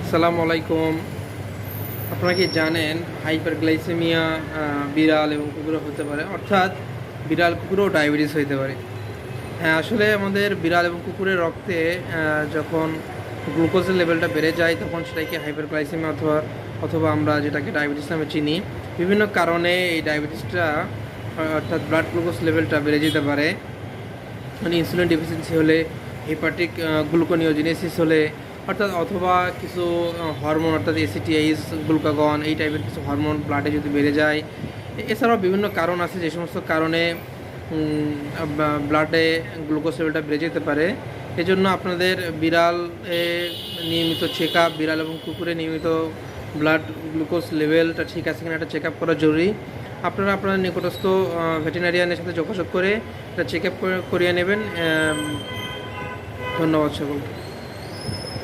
আসসালামু আলাইকুম। আপনারা কি জানেন হাইপারগ্লাইসেমিয়া বিড়াল এবং কুকুরও হতে পারে, অর্থাৎ বিড়াল কুকুরও ডায়াবেটিস হতে পারে। হ্যাঁ, আসলে আমাদের বিড়াল এবং কুকুরের রক্তে যখন গ্লুকোজের লেভেলটা বেড়ে যায় তখন সেটাকে হাইপারগ্লাইসেমিয়া অথবা অথবা আমরা যেটাকে ডায়াবেটিস নামে চিনি। বিভিন্ন কারণে এই ডায়াবেটিসটা অর্থাৎ ব্লাড গ্লুকোজ লেভেলটা বেড়ে যেতে পারে। মানে ইনসুলিন ডেফিসিয়েন্সি হলে, হেপাটিক গ্লুকোনিওজেনেসিস হলে, অর্থাৎ অথবা কিছু হরমোন অর্থাৎ এসিটিআইস, গ্লুকাগন, এই টাইপের কিছু হরমোন ব্লাডে যদি বেড়ে যায়। এছাড়াও বিভিন্ন কারণ আছে যে সমস্ত কারণে ব্লাডে গ্লুকোজ লেভেলটা বেড়ে যেতে পারে। এজন্য আপনাদের বিড়াল নিয়মিত চেক আপ, বিড়াল এবং কুকুরে নিয়মিত ব্লাড গ্লুকোজ লেভেলটা ঠিক আছে কিনা এটা চেক আপ করা জরুরি। আপনারা আপনার নিকটস্থ ভেটেরিনারিয়ানের সাথে যোগাযোগ করে এটা চেক আপ করিয়ে নেবেন। ধন্যবাদ সকলকে।